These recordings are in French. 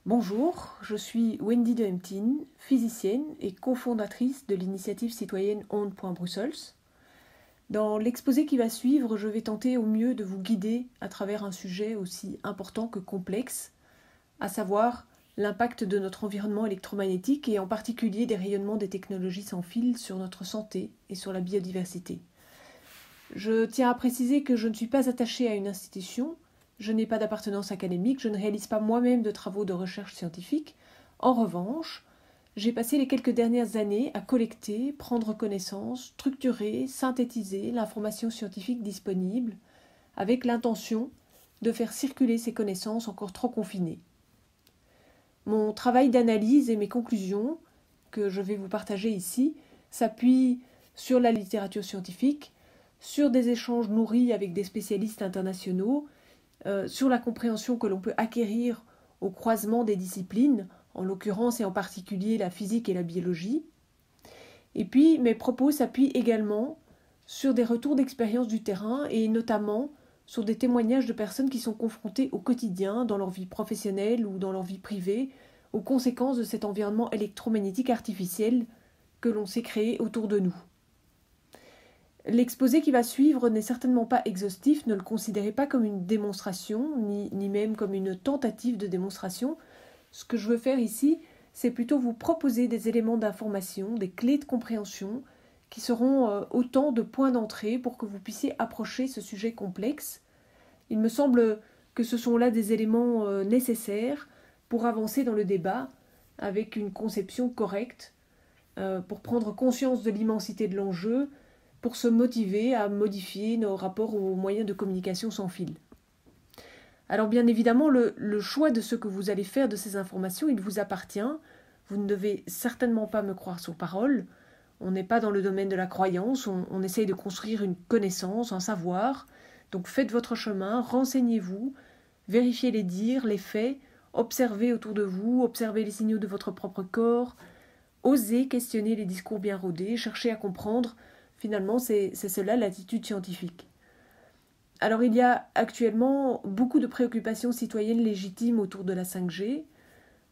Bonjour, je suis Wendy de Hemtine, physicienne et cofondatrice de l'initiative citoyenne Onde.Brussels. Dans l'exposé qui va suivre, je vais tenter au mieux de vous guider à travers un sujet aussi important que complexe, à savoir l'impact de notre environnement électromagnétique et en particulier des rayonnements des technologies sans fil sur notre santé et sur la biodiversité. Je tiens à préciser que je ne suis pas attachée à une institution. Je n'ai pas d'appartenance académique, je ne réalise pas moi-même de travaux de recherche scientifique. En revanche, j'ai passé les quelques dernières années à collecter, prendre connaissance, structurer, synthétiser l'information scientifique disponible, avec l'intention de faire circuler ces connaissances encore trop confinées. Mon travail d'analyse et mes conclusions, que je vais vous partager ici, s'appuient sur la littérature scientifique, sur des échanges nourris avec des spécialistes internationaux, sur la compréhension que l'on peut acquérir au croisement des disciplines, en l'occurrence et en particulier la physique et la biologie. Et puis mes propos s'appuient également sur des retours d'expérience du terrain et notamment sur des témoignages de personnes qui sont confrontées au quotidien, dans leur vie professionnelle ou dans leur vie privée, aux conséquences de cet environnement électromagnétique artificiel que l'on s'est créé autour de nous. L'exposé qui va suivre n'est certainement pas exhaustif, ne le considérez pas comme une démonstration, ni même comme une tentative de démonstration. Ce que je veux faire ici, c'est plutôt vous proposer des éléments d'information, des clés de compréhension, qui seront autant de points d'entrée pour que vous puissiez approcher ce sujet complexe. Il me semble que ce sont là des éléments nécessaires pour avancer dans le débat avec une conception correcte, pour prendre conscience de l'immensité de l'enjeu, pour se motiver à modifier nos rapports aux moyens de communication sans fil. Alors bien évidemment, le choix de ce que vous allez faire de ces informations, il vous appartient. Vous ne devez certainement pas me croire sur parole. On n'est pas dans le domaine de la croyance, on essaye de construire une connaissance, un savoir. Donc faites votre chemin, renseignez-vous, vérifiez les dires, les faits, observez autour de vous, observez les signaux de votre propre corps, osez questionner les discours bien rodés, cherchez à comprendre. Finalement, c'est cela l'attitude scientifique. Alors il y a actuellement beaucoup de préoccupations citoyennes légitimes autour de la 5G.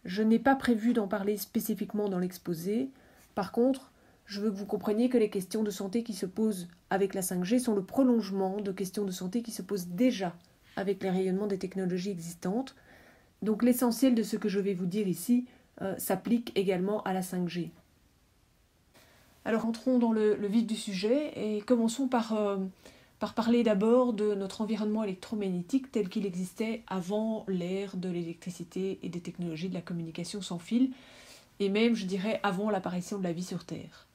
Je n'ai pas prévu d'en parler spécifiquement dans l'exposé. Par contre, je veux que vous compreniez que les questions de santé qui se posent avec la 5G sont le prolongement de questions de santé qui se posent déjà avec les rayonnements des technologies existantes. Donc l'essentiel de ce que je vais vous dire ici s'applique également à la 5G. Alors entrons dans le vif du sujet et commençons par parler d'abord de notre environnement électromagnétique tel qu'il existait avant l'ère de l'électricité et des technologies de la communication sans fil, et même, je dirais, avant l'apparition de la vie sur Terre.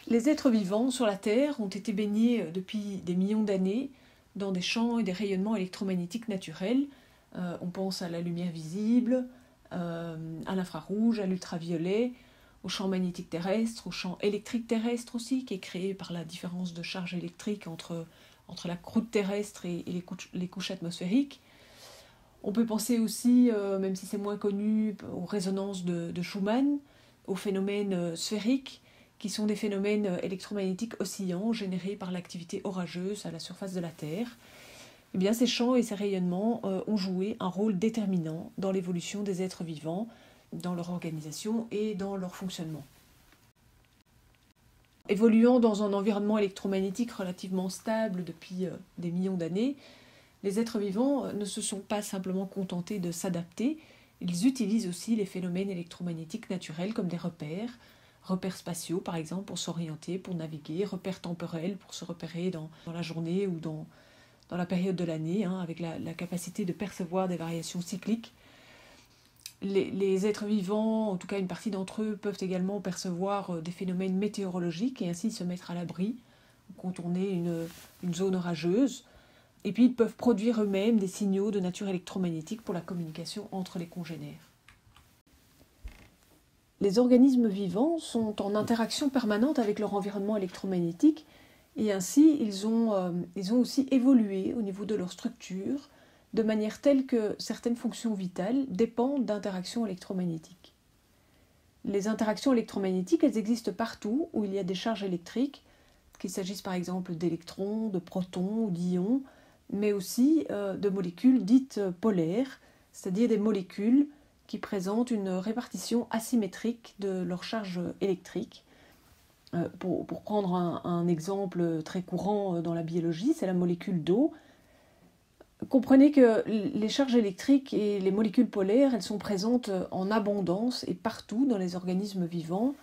Les êtres vivants sur la Terre ont été baignés depuis des millions d'années dans des champs et des rayonnements électromagnétiques naturels. On pense à la lumière visible, à l'infrarouge, à l'ultraviolet, au champ magnétique terrestre, au champ électrique terrestre aussi, qui est créé par la différence de charge électrique entre la croûte terrestre et les couches atmosphériques. On peut penser aussi, même si c'est moins connu, aux résonances de Schumann, aux phénomènes sphériques, qui sont des phénomènes électromagnétiques oscillants générés par l'activité orageuse à la surface de la Terre. Eh bien, ces champs et ces rayonnements ont joué un rôle déterminant dans l'évolution des êtres vivants, dans leur organisation et dans leur fonctionnement. Évoluant dans un environnement électromagnétique relativement stable depuis des millions d'années, les êtres vivants ne se sont pas simplement contentés de s'adapter, ils utilisent aussi les phénomènes électromagnétiques naturels comme des repères spatiaux par exemple pour s'orienter, pour naviguer, repères temporels pour se repérer dans la journée ou dans la période de l'année, avec la capacité de percevoir des variations cycliques. Les êtres vivants, en tout cas une partie d'entre eux, peuvent également percevoir des phénomènes météorologiques et ainsi se mettre à l'abri, contourner une zone orageuse. Et puis ils peuvent produire eux-mêmes des signaux de nature électromagnétique pour la communication entre les congénères. Les organismes vivants sont en interaction permanente avec leur environnement électromagnétique et ainsi ils ont aussi évolué au niveau de leur structure, de manière telle que certaines fonctions vitales dépendent d'interactions électromagnétiques. Les interactions électromagnétiques, elles existent partout où il y a des charges électriques, qu'il s'agisse par exemple d'électrons, de protons ou d'ions, mais aussi de molécules dites polaires, c'est-à-dire des molécules qui présentent une répartition asymétrique de leur charge électrique. Pour prendre un exemple très courant dans la biologie, c'est la molécule d'eau. Comprenez que les charges électriques et les molécules polaires, elles sont présentes en abondance et partout dans les organismes vivants,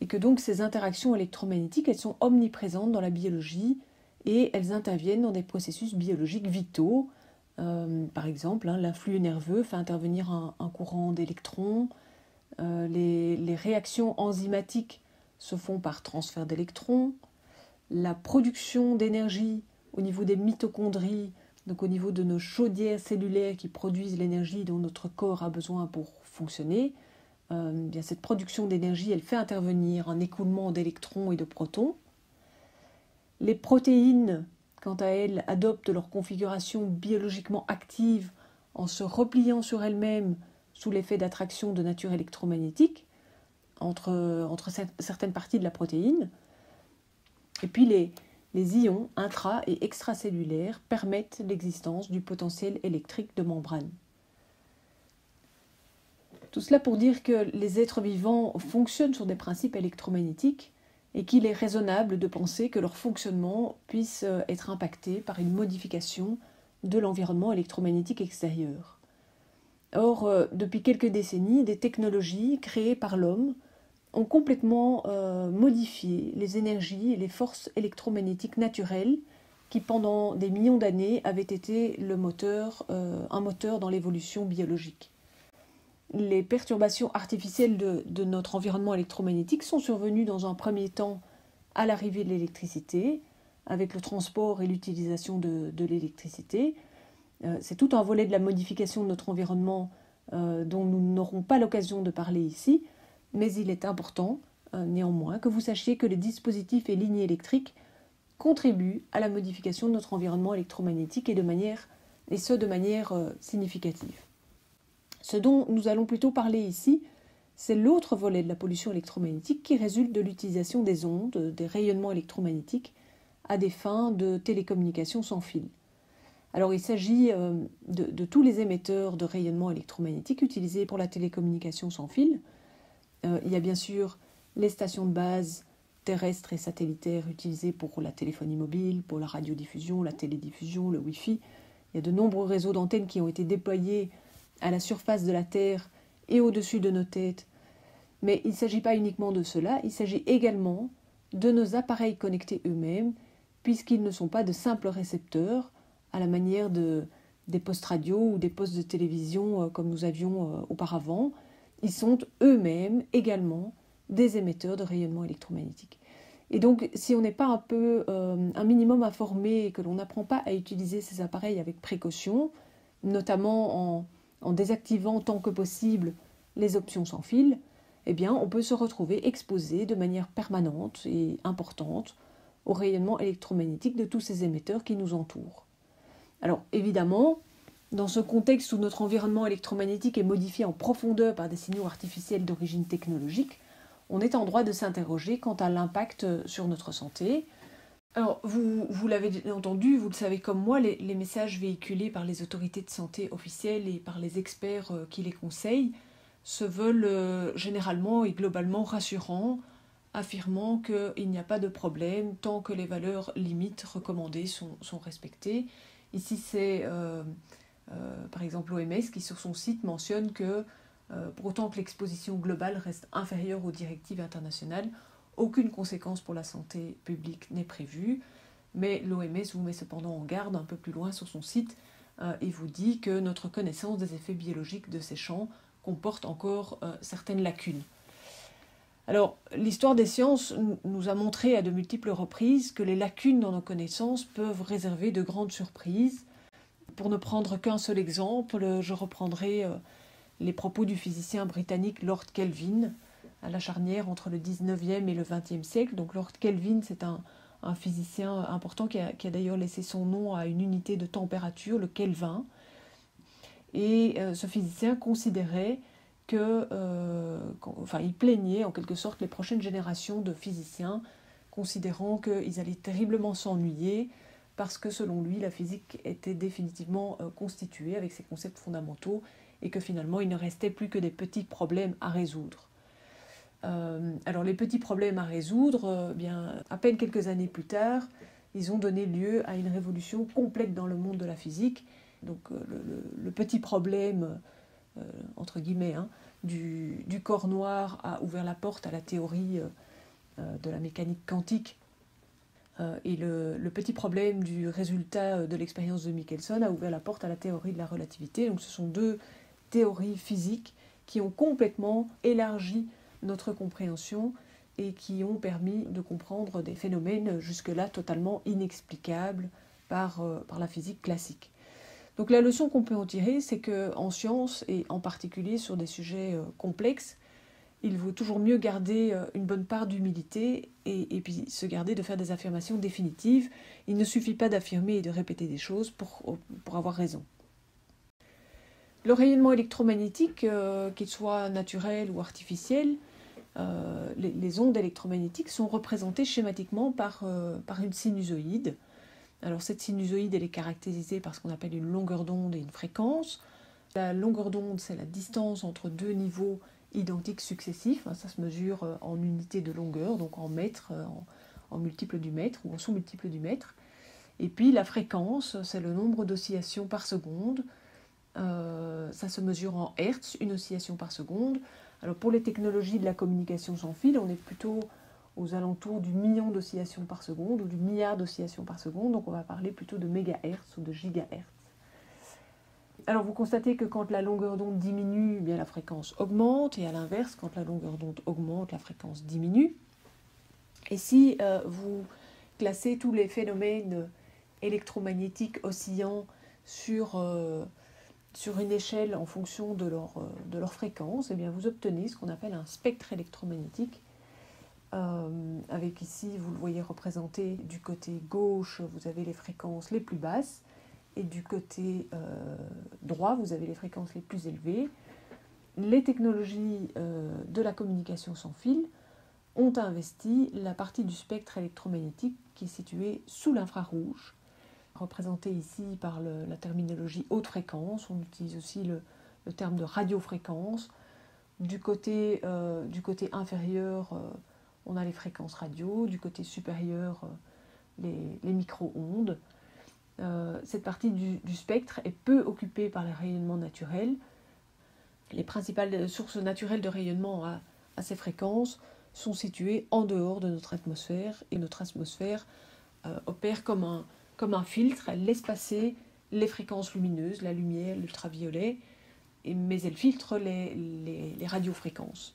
et que donc ces interactions électromagnétiques, elles sont omniprésentes dans la biologie, et elles interviennent dans des processus biologiques vitaux. Par exemple, l'influx nerveux fait intervenir un courant d'électrons. Les réactions enzymatiques se font par transfert d'électrons. La production d'énergie au niveau des mitochondries, donc au niveau de nos chaudières cellulaires qui produisent l'énergie dont notre corps a besoin pour fonctionner, bien cette production d'énergie, elle fait intervenir un écoulement d'électrons et de protons. Les protéines, quant à elles, adoptent leur configuration biologiquement active en se repliant sur elles-mêmes sous l'effet d'attraction de nature électromagnétique entre certaines parties de la protéine. Et puis les ions intra- et extracellulaires permettent l'existence du potentiel électrique de membrane. Tout cela pour dire que les êtres vivants fonctionnent sur des principes électromagnétiques et qu'il est raisonnable de penser que leur fonctionnement puisse être impacté par une modification de l'environnement électromagnétique extérieur. Or, depuis quelques décennies, des technologies créées par l'homme ont complètement modifié les énergies et les forces électromagnétiques naturelles qui, pendant des millions d'années, avaient été un moteur dans l'évolution biologique. Les perturbations artificielles de notre environnement électromagnétique sont survenues dans un premier temps à l'arrivée de l'électricité, avec le transport et l'utilisation de l'électricité. C'est tout un volet de la modification de notre environnement dont nous n'aurons pas l'occasion de parler ici, mais il est important, néanmoins, que vous sachiez que les dispositifs et lignes électriques contribuent à la modification de notre environnement électromagnétique et de manière significative. Ce dont nous allons plutôt parler ici, c'est l'autre volet de la pollution électromagnétique qui résulte de l'utilisation des ondes, des rayonnements électromagnétiques à des fins de télécommunication sans fil. Alors il s'agit de tous les émetteurs de rayonnements électromagnétiques utilisés pour la télécommunication sans fil. Il y a bien sûr les stations de base terrestres et satellitaires utilisées pour la téléphonie mobile, pour la radiodiffusion, la télédiffusion, le Wi-Fi. Il y a de nombreux réseaux d'antennes qui ont été déployés à la surface de la Terre et au-dessus de nos têtes. Mais il ne s'agit pas uniquement de cela, il s'agit également de nos appareils connectés eux-mêmes, puisqu'ils ne sont pas de simples récepteurs, à la manière des postes radio ou des postes de télévision comme nous avions auparavant. Ils sont eux-mêmes également des émetteurs de rayonnement électromagnétique. Et donc, si on n'est pas un minimum informé et que l'on n'apprend pas à utiliser ces appareils avec précaution, notamment en désactivant tant que possible les options sans fil, eh bien, on peut se retrouver exposé de manière permanente et importante au rayonnement électromagnétique de tous ces émetteurs qui nous entourent. Alors, évidemment, dans ce contexte où notre environnement électromagnétique est modifié en profondeur par des signaux artificiels d'origine technologique, on est en droit de s'interroger quant à l'impact sur notre santé. Alors, vous l'avez entendu, vous le savez comme moi, les messages véhiculés par les autorités de santé officielles et par les experts qui les conseillent se veulent généralement et globalement rassurants, affirmant qu'il n'y a pas de problème tant que les valeurs limites recommandées sont respectées. Ici, c'est par exemple l'OMS qui sur son site mentionne que pour autant que l'exposition globale reste inférieure aux directives internationales, aucune conséquence pour la santé publique n'est prévue, mais l'OMS vous met cependant en garde un peu plus loin sur son site et vous dit que notre connaissance des effets biologiques de ces champs comporte encore certaines lacunes. Alors, l'histoire des sciences nous a montré à de multiples reprises que les lacunes dans nos connaissances peuvent réserver de grandes surprises. Pour ne prendre qu'un seul exemple, je reprendrai les propos du physicien britannique Lord Kelvin, à la charnière entre le 19e et le 20e siècle. Donc Lord Kelvin, c'est un physicien important qui a d'ailleurs laissé son nom à une unité de température, le Kelvin. Et ce physicien considérait il plaignait en quelque sorte les prochaines générations de physiciens, considérant qu'ils allaient terriblement s'ennuyer parce que selon lui, la physique était définitivement constituée avec ses concepts fondamentaux et que finalement il ne restait plus que des petits problèmes à résoudre. Alors les petits problèmes à résoudre, à peine quelques années plus tard, ils ont donné lieu à une révolution complète dans le monde de la physique. Donc le petit problème, entre guillemets, du corps noir a ouvert la porte à la théorie de la mécanique quantique. Et le petit problème du résultat de l'expérience de Michelson a ouvert la porte à la théorie de la relativité. Donc ce sont deux théories physiques qui ont complètement élargi notre compréhension et qui ont permis de comprendre des phénomènes jusque-là totalement inexplicables par la physique classique. Donc la leçon qu'on peut en tirer, c'est qu'en science, et en particulier sur des sujets complexes, il vaut toujours mieux garder une bonne part d'humilité et puis se garder de faire des affirmations définitives. Il ne suffit pas d'affirmer et de répéter des choses pour avoir raison. Le rayonnement électromagnétique, qu'il soit naturel ou artificiel, les ondes électromagnétiques sont représentées schématiquement par une sinusoïde. Alors cette sinusoïde, elle est caractérisée par ce qu'on appelle une longueur d'onde et une fréquence. La longueur d'onde, c'est la distance entre deux niveaux identiques successifs. Ça se mesure en unités de longueur, donc en mètres, en multiple du mètre ou en sous-multiple du mètre. Et puis la fréquence, c'est le nombre d'oscillations par seconde. Ça se mesure en hertz, une oscillation par seconde. Alors pour les technologies de la communication sans fil, on est plutôt aux alentours du million d'oscillations par seconde ou du milliard d'oscillations par seconde, donc on va parler plutôt de mégahertz ou de gigahertz. Alors vous constatez que quand la longueur d'onde diminue, eh bien la fréquence augmente, et à l'inverse, quand la longueur d'onde augmente, la fréquence diminue. Et si vous classez tous les phénomènes électromagnétiques oscillant sur une échelle en fonction de leur fréquence, eh bien vous obtenez ce qu'on appelle un spectre électromagnétique. Avec ici, vous le voyez représenté du côté gauche, vous avez les fréquences les plus basses, et du côté droit, vous avez les fréquences les plus élevées. Les technologies de la communication sans fil ont investi la partie du spectre électromagnétique qui est située sous l'infrarouge, représentée ici par la terminologie haute fréquence. On utilise aussi le terme de radiofréquence. Du côté inférieur, on a les fréquences radio, du côté supérieur, les micro-ondes. Cette partie du spectre est peu occupée par les rayonnements naturels. Les principales sources naturelles de rayonnement à ces fréquences sont situées en dehors de notre atmosphère, et notre atmosphère opère comme un filtre. Elle laisse passer les fréquences lumineuses, la lumière, l'ultraviolet, mais elle filtre les radiofréquences.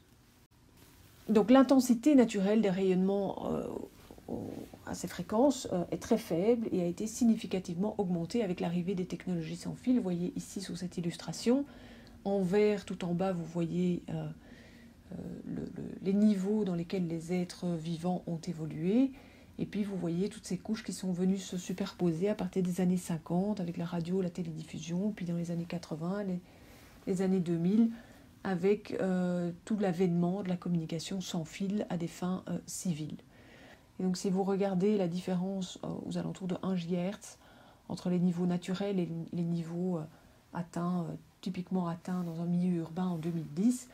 Donc l'intensité naturelle des rayonnements à ces fréquences est très faible et a été significativement augmentée avec l'arrivée des technologies sans fil. Vous voyez ici sous cette illustration, en vert tout en bas, vous voyez les niveaux dans lesquels les êtres vivants ont évolué. Et puis vous voyez toutes ces couches qui sont venues se superposer à partir des années 50 avec la radio, la télédiffusion, puis dans les années 80, les années 2000, avec tout l'avènement de la communication sans fil à des fins civiles. Et donc si vous regardez la différence aux alentours de 1 GHz entre les niveaux naturels et les niveaux typiquement atteints dans un milieu urbain en 2010,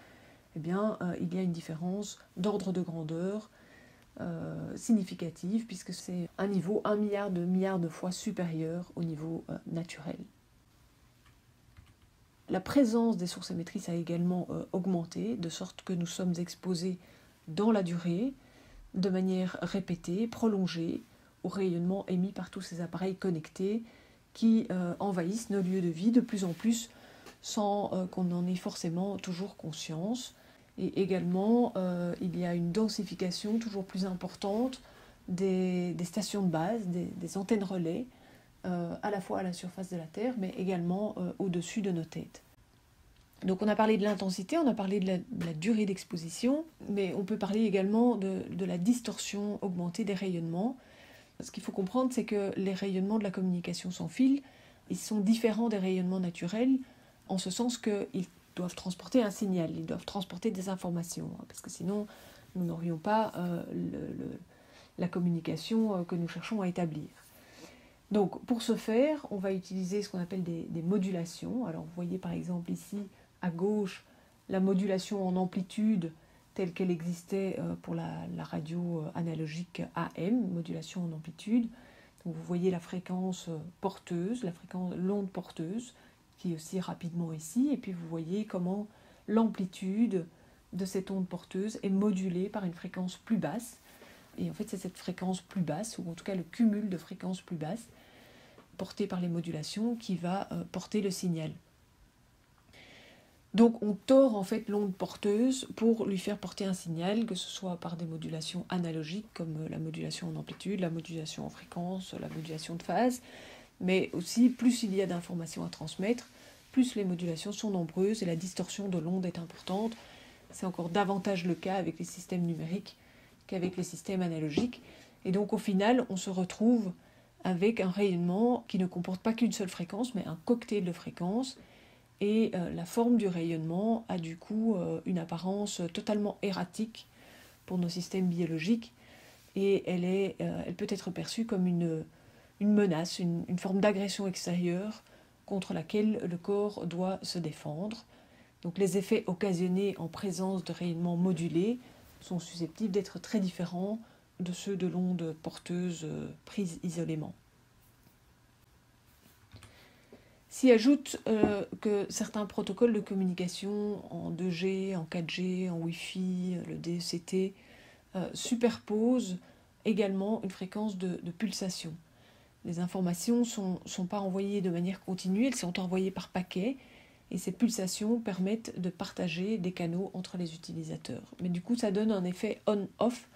eh bien, il y a une différence d'ordre de grandeur significative, puisque c'est un niveau 1 milliard de fois supérieur au niveau naturel. La présence des sources émettrices a également augmenté, de sorte que nous sommes exposés dans la durée, de manière répétée, prolongée, au rayonnement émis par tous ces appareils connectés qui envahissent nos lieux de vie de plus en plus sans qu'on en ait forcément toujours conscience. Et également, il y a une densification toujours plus importante des stations de base, des antennes relais, à la fois à la surface de la Terre, mais également au-dessus de nos têtes. Donc on a parlé de l'intensité, on a parlé de la durée d'exposition, mais on peut parler également de la distorsion augmentée des rayonnements. Ce qu'il faut comprendre, c'est que les rayonnements de la communication sans fil, ils sont différents des rayonnements naturels, en ce sens qu'ils doivent transporter un signal, ils doivent transporter des informations, parce que sinon nous n'aurions pas la communication que nous cherchons à établir. Donc pour ce faire, on va utiliser ce qu'on appelle des modulations. Alors vous voyez par exemple ici à gauche la modulation en amplitude telle qu'elle existait pour la radio analogique AM, modulation en amplitude. Donc vous voyez la fréquence porteuse, l'onde porteuse, qui oscille rapidement ici, et puis vous voyez comment l'amplitude de cette onde porteuse est modulée par une fréquence plus basse. Et en fait, c'est cette fréquence plus basse, ou en tout cas le cumul de fréquences plus basses, portée par les modulations, qui va porter le signal. Donc on tord en fait l'onde porteuse pour lui faire porter un signal, que ce soit par des modulations analogiques comme la modulation en amplitude, la modulation en fréquence, la modulation de phase, mais aussi plus il y a d'informations à transmettre, plus les modulations sont nombreuses et la distorsion de l'onde est importante. C'est encore davantage le cas avec les systèmes numériques qu'avec les systèmes analogiques. Et donc au final, on se retrouve avec un rayonnement qui ne comporte pas qu'une seule fréquence, mais un cocktail de fréquences. Et la forme du rayonnement a du coup une apparence totalement erratique pour nos systèmes biologiques. Et elle peut être perçue comme une menace, une forme d'agression extérieure contre laquelle le corps doit se défendre. Donc les effets occasionnés en présence de rayonnements modulés sont susceptibles d'être très différents de ceux de l'onde porteuse prise isolément. S'y ajoute que certains protocoles de communication en 2G, en 4G, en Wi-Fi, le DECT, superposent également une fréquence de pulsation. Les informations ne sont pas envoyées de manière continue, elles sont envoyées par paquets, et ces pulsations permettent de partager des canaux entre les utilisateurs. Mais du coup, ça donne un effet on-off,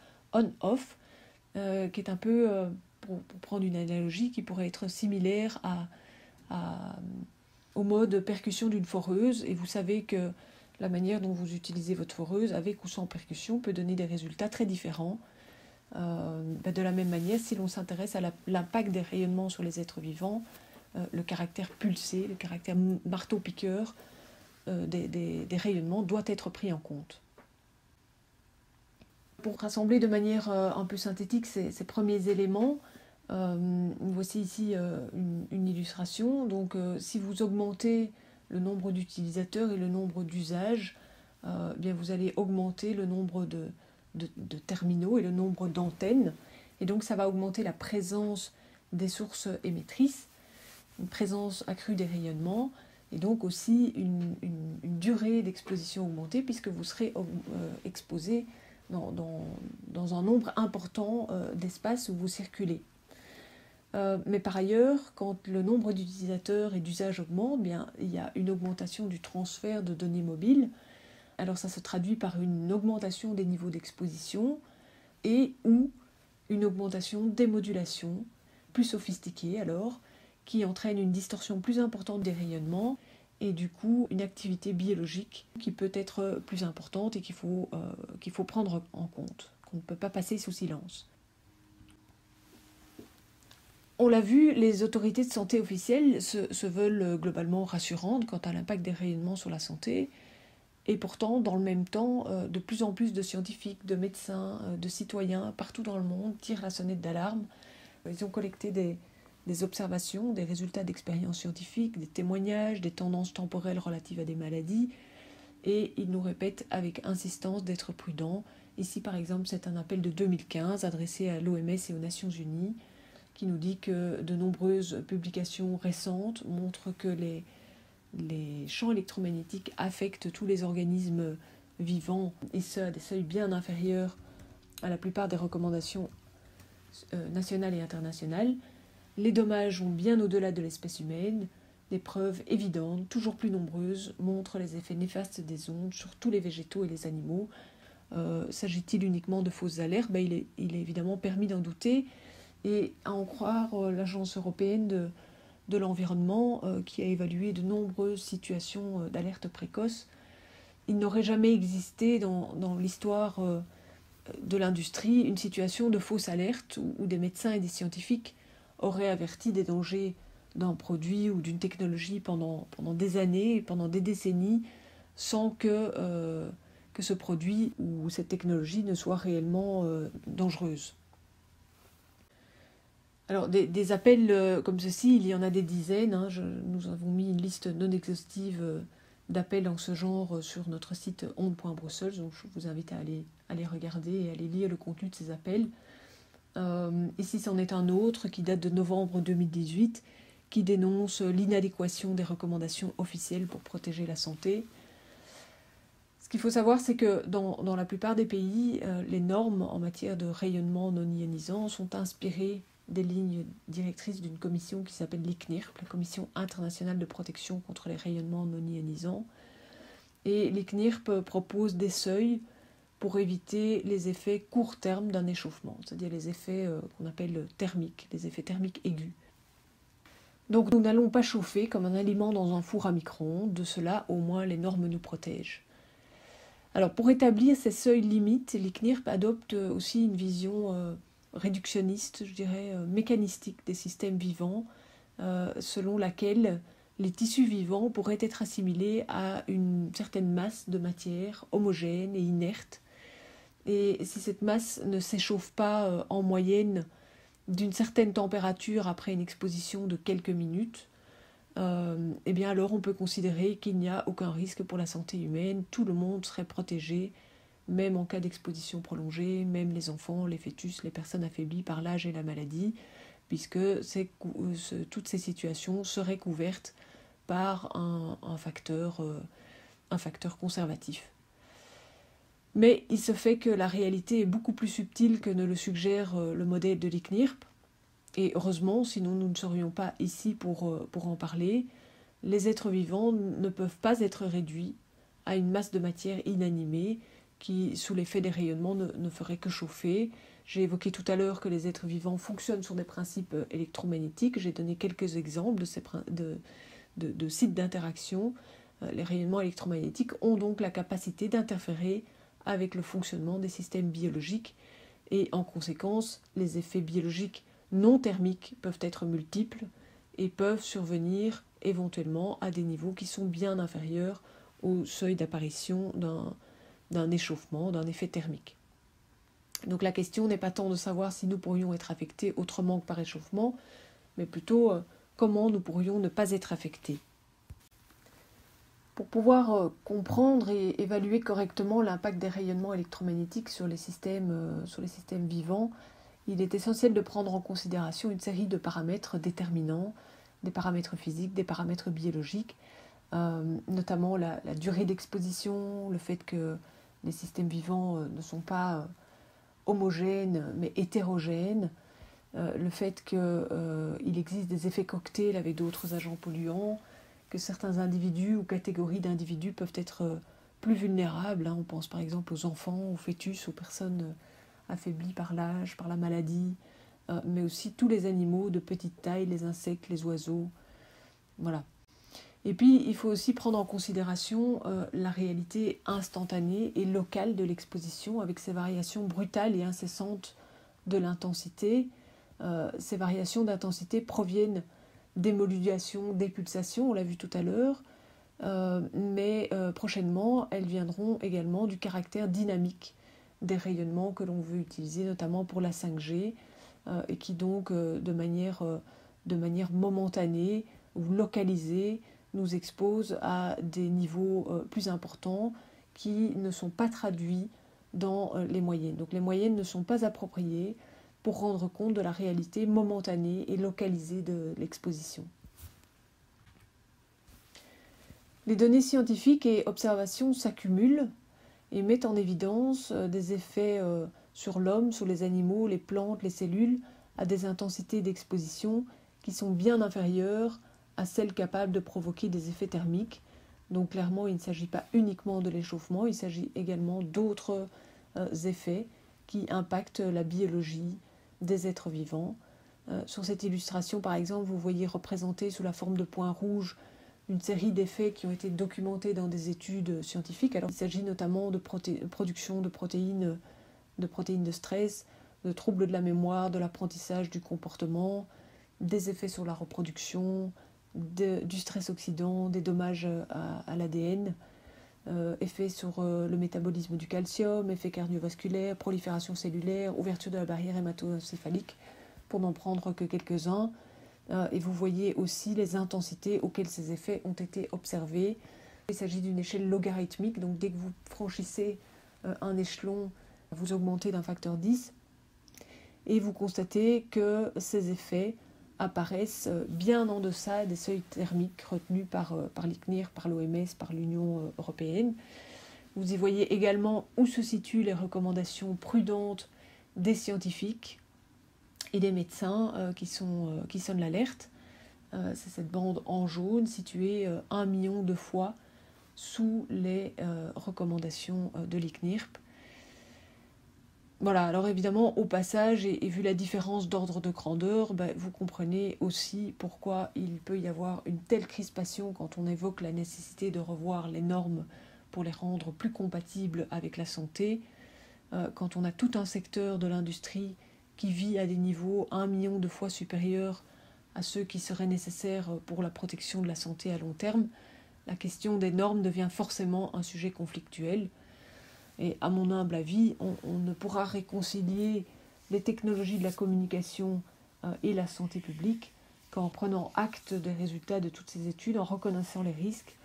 qui est un peu, pour prendre une analogie, qui pourrait être similaire au mode percussion d'une foreuse, et vous savez que la manière dont vous utilisez votre foreuse, avec ou sans percussion, peut donner des résultats très différents. De la même manière, si l'on s'intéresse à l'impact des rayonnements sur les êtres vivants, le caractère pulsé, le caractère marteau-piqueur des rayonnements doit être pris en compte. Pour rassembler de manière un peu synthétique ces premiers éléments, voici ici une illustration. Donc, si vous augmentez le nombre d'utilisateurs et le nombre d'usages, bien vous allez augmenter le nombre de terminaux et le nombre d'antennes. Et donc, ça va augmenter la présence des sources émettrices, une présence accrue des rayonnements, et donc aussi une durée d'exposition augmentée, puisque vous serez exposé dans un nombre important d'espaces où vous circulez. Mais par ailleurs, quand le nombre d'utilisateurs et d'usages augmente, bien, il y a une augmentation du transfert de données mobiles. Alors ça se traduit par une augmentation des niveaux d'exposition et ou une augmentation des modulations plus sophistiquées alors, qui entraîne une distorsion plus importante des rayonnements et du coup une activité biologique qui peut être plus importante et qu'il faut prendre en compte, qu'on ne peut pas passer sous silence. On l'a vu, les autorités de santé officielles se veulent globalement rassurantes quant à l'impact des rayonnements sur la santé, et pourtant, dans le même temps, de plus en plus de scientifiques, de médecins, de citoyens partout dans le monde tirent la sonnette d'alarme. Ils ont collecté des observations, des résultats d'expériences scientifiques, des témoignages, des tendances temporelles relatives à des maladies, et ils nous répètent avec insistance d'être prudents. Ici, par exemple, c'est un appel de 2015 adressé à l'OMS et aux Nations Unies, qui nous dit que de nombreuses publications récentes montrent que les champs électromagnétiques affectent tous les organismes vivants, et ce à des seuils bien inférieurs à la plupart des recommandations nationales et internationales. Les dommages vont bien au-delà de l'espèce humaine. Des preuves évidentes, toujours plus nombreuses, montrent les effets néfastes des ondes sur tous les végétaux et les animaux. S'agit-il uniquement de fausses alertes ? Il est évidemment permis d'en douter. Et à en croire l'Agence européenne de l'environnement, qui a évalué de nombreuses situations d'alerte précoce, il n'aurait jamais existé dans l'histoire de l'industrie une situation de fausse alerte où des médecins et des scientifiques auraient averti des dangers d'un produit ou d'une technologie pendant des années, pendant des décennies, sans que ce produit ou cette technologie ne soit réellement dangereuse. Alors, des appels comme ceci, il y en a des dizaines. Nous avons mis une liste non exhaustive d'appels en ce genre sur notre site onde.brussels, donc je vous invite à aller regarder et à aller lire le contenu de ces appels. Ici, c'en est un autre qui date de novembre 2018, qui dénonce l'inadéquation des recommandations officielles pour protéger la santé. Ce qu'il faut savoir, c'est que dans la plupart des pays, les normes en matière de rayonnement non ionisant sont inspirées des lignes directrices d'une commission qui s'appelle l'ICNIRP, la Commission internationale de protection contre les rayonnements non ionisants. Et l'ICNIRP propose des seuils pour éviter les effets court terme d'un échauffement, c'est-à-dire les effets qu'on appelle thermiques, les effets thermiques aigus. Donc nous n'allons pas chauffer comme un aliment dans un four à micro-ondes, de cela au moins les normes nous protègent. Alors pour établir ces seuils limites, l'ICNIRP adopte aussi une vision réductionniste, je dirais mécanistique des systèmes vivants, selon laquelle les tissus vivants pourraient être assimilés à une certaine masse de matière homogène et inerte. Et si cette masse ne s'échauffe pas en moyenne d'une certaine température après une exposition de quelques minutes, eh bien alors on peut considérer qu'il n'y a aucun risque pour la santé humaine, tout le monde serait protégé, même en cas d'exposition prolongée, même les enfants, les fœtus, les personnes affaiblies par l'âge et la maladie, puisque toutes ces situations seraient couvertes par un facteur conservatif. Mais il se fait que la réalité est beaucoup plus subtile que ne le suggère le modèle de l'ICNIRP, et heureusement, sinon nous ne serions pas ici pour en parler. Les êtres vivants ne peuvent pas être réduits à une masse de matière inanimée qui, sous l'effet des rayonnements, ne ferait que chauffer. J'ai évoqué tout à l'heure que les êtres vivants fonctionnent sur des principes électromagnétiques. J'ai donné quelques exemples de sites d'interaction. Les rayonnements électromagnétiques ont donc la capacité d'interférer avec le fonctionnement des systèmes biologiques et en conséquence, les effets biologiques non thermiques peuvent être multiples et peuvent survenir éventuellement à des niveaux qui sont bien inférieurs au seuil d'apparition d'un échauffement, d'un effet thermique. Donc la question n'est pas tant de savoir si nous pourrions être affectés autrement que par échauffement, mais plutôt comment nous pourrions ne pas être affectés. Pour pouvoir comprendre et évaluer correctement l'impact des rayonnements électromagnétiques sur les systèmes vivants, il est essentiel de prendre en considération une série de paramètres déterminants, des paramètres physiques, des paramètres biologiques, notamment la durée d'exposition, le fait que les systèmes vivants ne sont pas homogènes mais hétérogènes, le fait qu'il existe des effets cocktails avec d'autres agents polluants, que certains individus ou catégories d'individus peuvent être plus vulnérables. On pense par exemple aux enfants, aux fœtus, aux personnes affaiblies par l'âge, par la maladie, mais aussi tous les animaux de petite taille, les insectes, les oiseaux. Voilà. Et puis, il faut aussi prendre en considération la réalité instantanée et locale de l'exposition avec ses variations brutales et incessantes de l'intensité. Ces variations d'intensité proviennent des modulations, des pulsations, on l'a vu tout à l'heure, mais prochainement, elles viendront également du caractère dynamique des rayonnements que l'on veut utiliser, notamment pour la 5G, et qui donc, de manière momentanée ou localisée, nous expose à des niveaux plus importants qui ne sont pas traduits dans les moyennes. Donc les moyennes ne sont pas appropriées pour rendre compte de la réalité momentanée et localisée de l'exposition. Les données scientifiques et observations s'accumulent et mettent en évidence des effets sur l'homme, sur les animaux, les plantes, les cellules, à des intensités d'exposition qui sont bien inférieures à celles capables de provoquer des effets thermiques. Donc clairement, il ne s'agit pas uniquement de l'échauffement, il s'agit également d'autres effets qui impactent la biologie des êtres vivants. Sur cette illustration, par exemple, vous voyez représenté sous la forme de points rouges une série d'effets qui ont été documentés dans des études scientifiques. Alors, il s'agit notamment de production de protéines de stress, de troubles de la mémoire, de l'apprentissage du comportement, des effets sur la reproduction, du stress oxydant, des dommages à l'ADN, effets sur le métabolisme du calcium, effets cardiovasculaires, prolifération cellulaire, ouverture de la barrière hémato-encéphalique, pour n'en prendre que quelques-uns. Et vous voyez aussi les intensités auxquelles ces effets ont été observés. Il s'agit d'une échelle logarithmique, donc dès que vous franchissez un échelon, vous augmentez d'un facteur 10, et vous constatez que ces effets apparaissent bien en deçà des seuils thermiques retenus par l'ICNIRP, par l'OMS, par l'Union européenne. Vous y voyez également où se situent les recommandations prudentes des scientifiques et des médecins qui sonnent l'alerte. C'est cette bande en jaune située 1 million de fois sous les recommandations de l'ICNIRP. Voilà, alors évidemment, au passage, et vu la différence d'ordre de grandeur, vous comprenez aussi pourquoi il peut y avoir une telle crispation quand on évoque la nécessité de revoir les normes pour les rendre plus compatibles avec la santé, quand on a tout un secteur de l'industrie qui vit à des niveaux 1 million de fois supérieurs à ceux qui seraient nécessaires pour la protection de la santé à long terme, la question des normes devient forcément un sujet conflictuel. Et à mon humble avis, on ne pourra réconcilier les technologies de la communication et la santé publique qu'en prenant acte des résultats de toutes ces études, en reconnaissant les risques,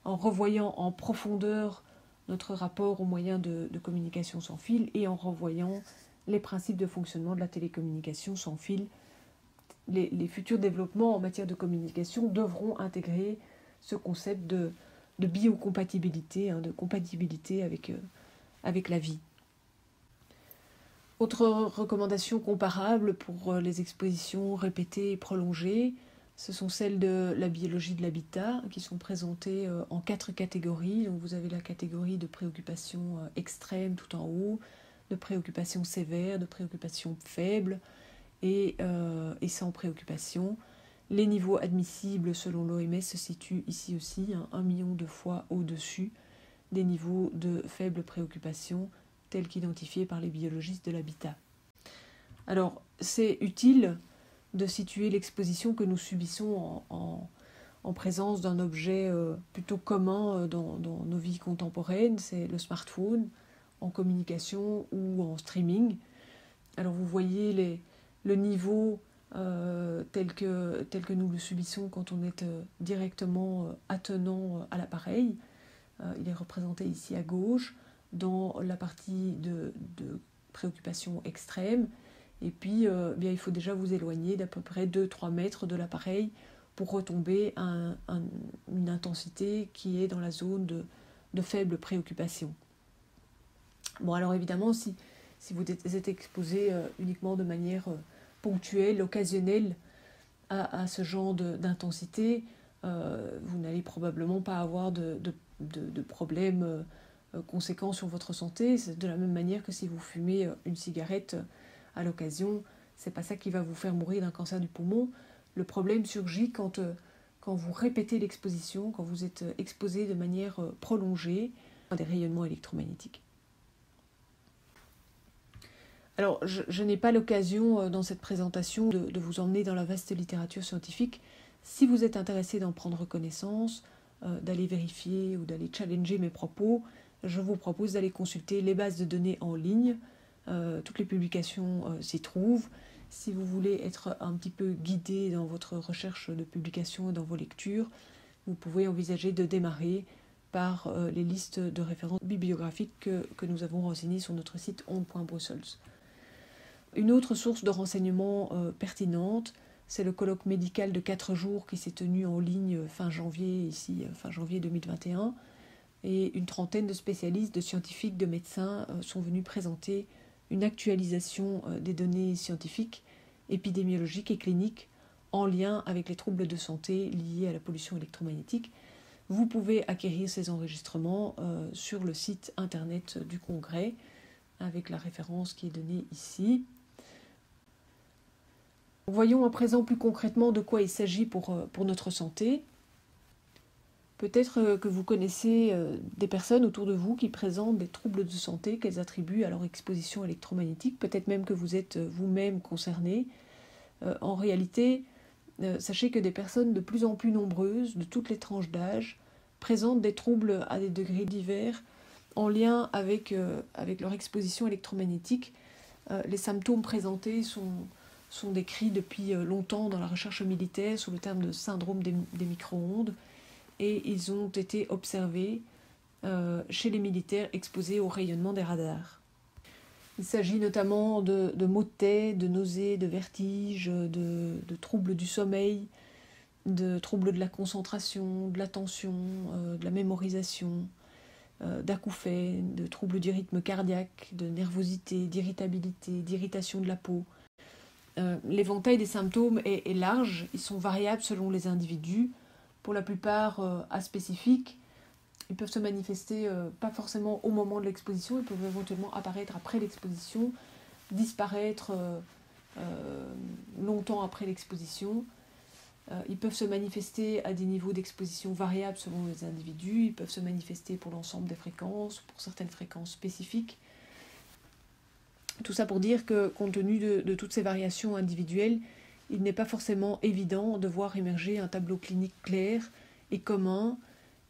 en revoyant en profondeur notre rapport aux moyens de communication sans fil et en revoyant les principes de fonctionnement de la télécommunication sans fil. Les futurs développements en matière de communication devront intégrer ce concept de biocompatibilité, de compatibilité avec la vie. Autre recommandation comparable pour les expositions répétées et prolongées, ce sont celles de la biologie de l'habitat qui sont présentées en 4 catégories. Donc vous avez la catégorie de préoccupation extrême tout en haut, de préoccupation sévère, de préoccupation faible et sans préoccupation. Les niveaux admissibles selon l'OMS se situent ici aussi, 1 million de fois au-dessus des niveaux de faible préoccupation tels qu'identifiés par les biologistes de l'habitat. Alors, c'est utile de situer l'exposition que nous subissons en présence d'un objet plutôt commun dans nos vies contemporaines, c'est le smartphone, en communication ou en streaming. Alors vous voyez le niveau tel que nous le subissons quand on est directement attenant à l'appareil. Il est représenté ici à gauche dans la partie de préoccupation extrême. Et puis, il faut déjà vous éloigner d'à peu près 2-3 mètres de l'appareil pour retomber à une intensité qui est dans la zone de faible préoccupation. Bon, alors évidemment, si vous êtes exposé uniquement de manière ponctuelle, occasionnelle à ce genre d'intensité, vous n'allez probablement pas avoir de problèmes conséquents sur votre santé. C'est de la même manière que si vous fumez une cigarette à l'occasion, c'est pas ça qui va vous faire mourir d'un cancer du poumon. Le problème surgit quand vous répétez l'exposition, quand vous êtes exposé de manière prolongée à des rayonnements électromagnétiques. Alors, je n'ai pas l'occasion dans cette présentation de vous emmener dans la vaste littérature scientifique. Si vous êtes intéressé d'en prendre connaissance, d'aller vérifier ou d'aller challenger mes propos, je vous propose d'aller consulter les bases de données en ligne. Toutes les publications s'y trouvent. Si vous voulez être un petit peu guidé dans votre recherche de publications et dans vos lectures, vous pouvez envisager de démarrer par les listes de références bibliographiques que nous avons renseignées sur notre site onde.brussels. Une autre source de renseignements pertinente, c'est le colloque médical de 4 jours qui s'est tenu en ligne fin janvier 2021. Et une trentaine de spécialistes, de scientifiques, de médecins sont venus présenter une actualisation des données scientifiques, épidémiologiques et cliniques en lien avec les troubles de santé liés à la pollution électromagnétique. Vous pouvez acquérir ces enregistrements sur le site internet du congrès avec la référence qui est donnée ici. Voyons à présent plus concrètement de quoi il s'agit pour notre santé. Peut-être que vous connaissez des personnes autour de vous qui présentent des troubles de santé qu'elles attribuent à leur exposition électromagnétique. Peut-être même que vous êtes vous-même concerné. En réalité, sachez que des personnes de plus en plus nombreuses, de toutes les tranches d'âge, présentent des troubles à des degrés divers en lien avec leur exposition électromagnétique. Les symptômes présentés sont décrits depuis longtemps dans la recherche militaire sous le terme de syndrome des micro-ondes. et ils ont été observés chez les militaires exposés au rayonnement des radars. Il s'agit notamment de maux de tête, de nausées, de vertiges, de troubles du sommeil, de troubles de la concentration, de l'attention, de la mémorisation, d'acouphènes, de troubles du rythme cardiaque, de nervosité, d'irritabilité, d'irritation de la peau. L'éventail des symptômes est large, ils sont variables selon les individus, pour la plupart aspécifiques. Ils peuvent se manifester pas forcément au moment de l'exposition, ils peuvent éventuellement apparaître après l'exposition, disparaître longtemps après l'exposition. Ils peuvent se manifester à des niveaux d'exposition variables selon les individus, ils peuvent se manifester pour l'ensemble des fréquences, pour certaines fréquences spécifiques. Tout ça pour dire que, compte tenu de toutes ces variations individuelles, il n'est pas forcément évident de voir émerger un tableau clinique clair et commun,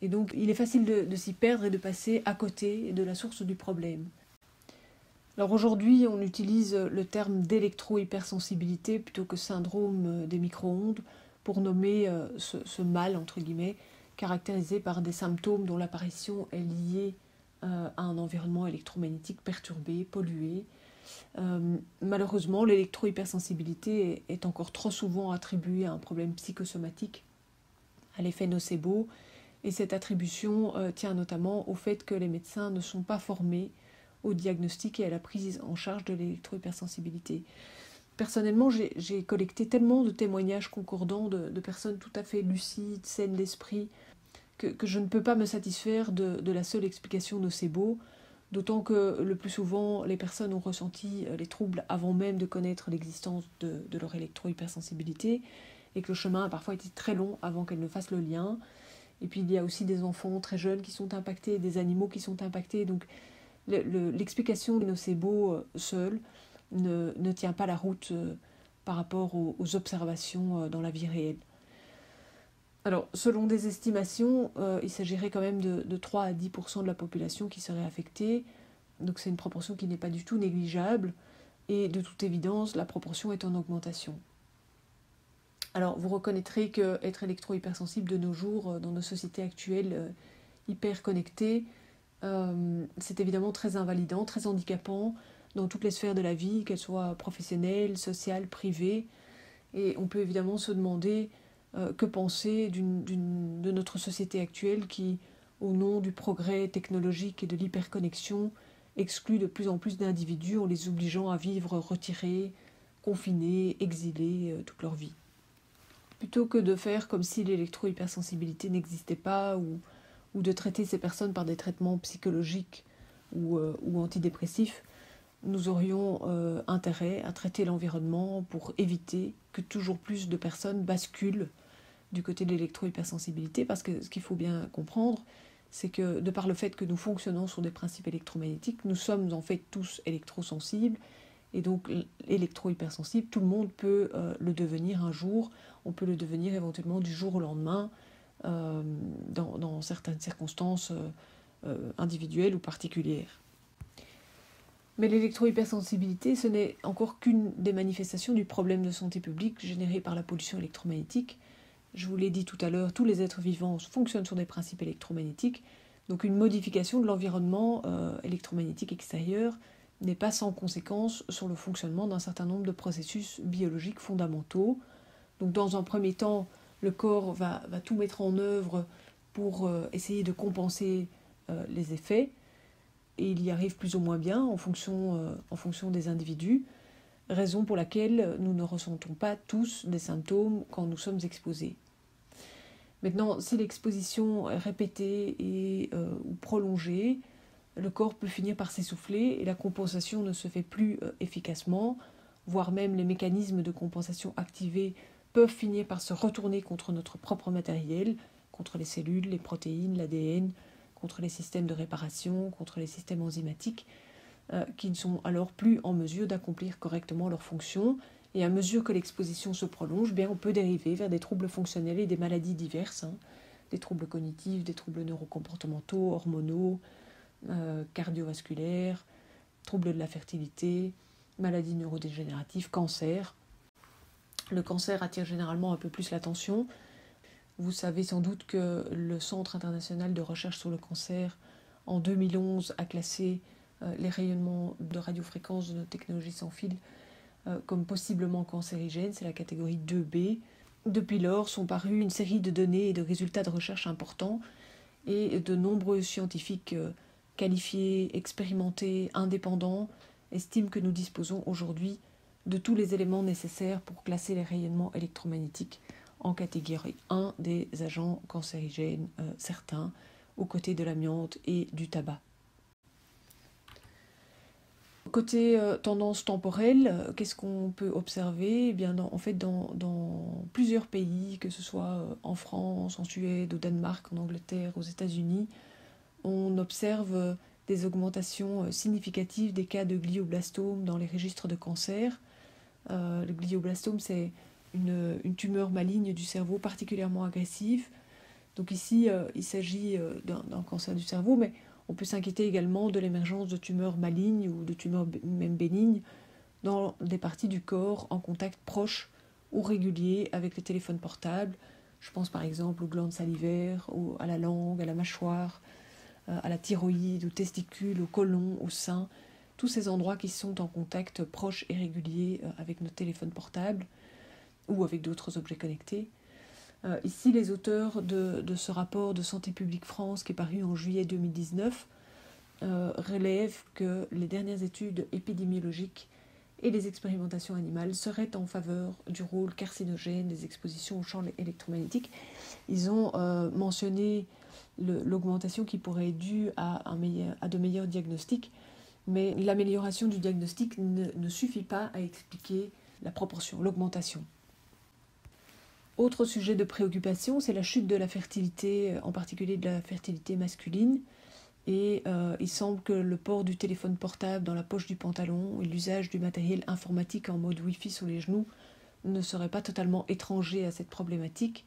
et donc il est facile de s'y perdre et de passer à côté de la source du problème. Alors aujourd'hui, on utilise le terme d'électro-hypersensibilité plutôt que syndrome des micro-ondes pour nommer ce mal, entre guillemets, caractérisé par des symptômes dont l'apparition est liée à un environnement électromagnétique perturbé, pollué. Malheureusement, l'électro-hypersensibilité est encore trop souvent attribuée à un problème psychosomatique, à l'effet nocebo, et cette attribution tient notamment au fait que les médecins ne sont pas formés au diagnostic et à la prise en charge de l'électro-hypersensibilité. Personnellement, j'ai collecté tellement de témoignages concordants de personnes tout à fait lucides, saines d'esprit, que je ne peux pas me satisfaire de la seule explication nocebo, d'autant que le plus souvent, les personnes ont ressenti les troubles avant même de connaître l'existence de leur électro-hypersensibilité, et que le chemin a parfois été très long avant qu'elles ne fassent le lien. Et puis il y a aussi des enfants très jeunes qui sont impactés, des animaux qui sont impactés, donc l'explication des nocebo seule ne tient pas la route par rapport aux observations dans la vie réelle. Alors, selon des estimations, il s'agirait quand même de 3 à 10% de la population qui serait affectée, donc c'est une proportion qui n'est pas du tout négligeable, et de toute évidence, la proportion est en augmentation. Alors, vous reconnaîtrez qu'être électro-hypersensible de nos jours, dans nos sociétés actuelles hyper connectées, c'est évidemment très invalidant, très handicapant dans toutes les sphères de la vie, qu'elles soient professionnelles, sociales, privées. Et on peut évidemment se demander que penser de notre société actuelle qui, au nom du progrès technologique et de l'hyperconnexion, exclut de plus en plus d'individus en les obligeant à vivre retirés, confinés, exilés toute leur vie. Plutôt que de faire comme si l'électro-hypersensibilité n'existait pas ou de traiter ces personnes par des traitements psychologiques ou antidépressifs, nous aurions intérêt à traiter l'environnement pour éviter que toujours plus de personnes basculent du côté de l'électro-hypersensibilité, parce que ce qu'il faut bien comprendre, c'est que de par le fait que nous fonctionnons sur des principes électromagnétiques, nous sommes en fait tous électrosensibles, et donc électro-hypersensible, tout le monde peut le devenir un jour, on peut le devenir éventuellement du jour au lendemain, dans certaines circonstances individuelles ou particulières. Mais l'électro-hypersensibilité, ce n'est encore qu'une des manifestations du problème de santé publique généré par la pollution électromagnétique. Je vous l'ai dit tout à l'heure, tous les êtres vivants fonctionnent sur des principes électromagnétiques, donc une modification de l'environnement électromagnétique extérieur n'est pas sans conséquence sur le fonctionnement d'un certain nombre de processus biologiques fondamentaux. Donc dans un premier temps, le corps va tout mettre en œuvre pour essayer de compenser les effets, et il y arrive plus ou moins bien en fonction des individus, raison pour laquelle nous ne ressentons pas tous des symptômes quand nous sommes exposés. Maintenant, si l'exposition est répétée ou prolongée, le corps peut finir par s'essouffler et la compensation ne se fait plus efficacement, voire même les mécanismes de compensation activés peuvent finir par se retourner contre notre propre matériel, contre les cellules, les protéines, l'ADN, contre les systèmes de réparation, contre les systèmes enzymatiques, qui ne sont alors plus en mesure d'accomplir correctement leurs fonctions. Et à mesure que l'exposition se prolonge, bien, on peut dériver vers des troubles fonctionnels et des maladies diverses, des troubles cognitifs, des troubles neurocomportementaux, hormonaux, cardiovasculaires, troubles de la fertilité, maladies neurodégénératives, cancer. Le cancer attire généralement un peu plus l'attention. Vous savez sans doute que le Centre international de recherche sur le cancer, en 2011, a classé les rayonnements de radiofréquences de nos technologies sans fil comme possiblement cancérigènes, c'est la catégorie 2B. Depuis lors, sont parues une série de données et de résultats de recherche importants, et de nombreux scientifiques qualifiés, expérimentés, indépendants, estiment que nous disposons aujourd'hui de tous les éléments nécessaires pour classer les rayonnements électromagnétiques en catégorie 1 des agents cancérigènes certains, aux côtés de l'amiante et du tabac. Côté tendance temporelle, qu'est-ce qu'on peut observer? Eh bien, dans plusieurs pays, que ce soit en France, en Suède, au Danemark, en Angleterre, aux États-Unis, on observe des augmentations significatives des cas de glioblastome dans les registres de cancer. Le glioblastome, c'est une tumeur maligne du cerveau particulièrement agressive. Donc ici, il s'agit d'un cancer du cerveau, mais on peut s'inquiéter également de l'émergence de tumeurs malignes ou de tumeurs même bénignes dans des parties du corps en contact proche ou régulier avec les téléphones portables. Je pense par exemple aux glandes salivaires, à la langue, à la mâchoire, à la thyroïde, aux testicules, au côlon, au sein. Tous ces endroits qui sont en contact proche et régulier avec nos téléphones portables ou avec d'autres objets connectés. Ici, les auteurs de ce rapport de Santé publique France qui est paru en juillet 2019 relèvent que les dernières études épidémiologiques et les expérimentations animales seraient en faveur du rôle carcinogène des expositions aux champs électromagnétiques. Ils ont mentionné l'augmentation qui pourrait être due à de meilleurs diagnostics, mais l'amélioration du diagnostic ne suffit pas à expliquer la proportion, l'augmentation. Autre sujet de préoccupation, c'est la chute de la fertilité, en particulier de la fertilité masculine. Et il semble que le port du téléphone portable dans la poche du pantalon et l'usage du matériel informatique en mode Wi-Fi sur les genoux ne seraient pas totalement étrangers à cette problématique.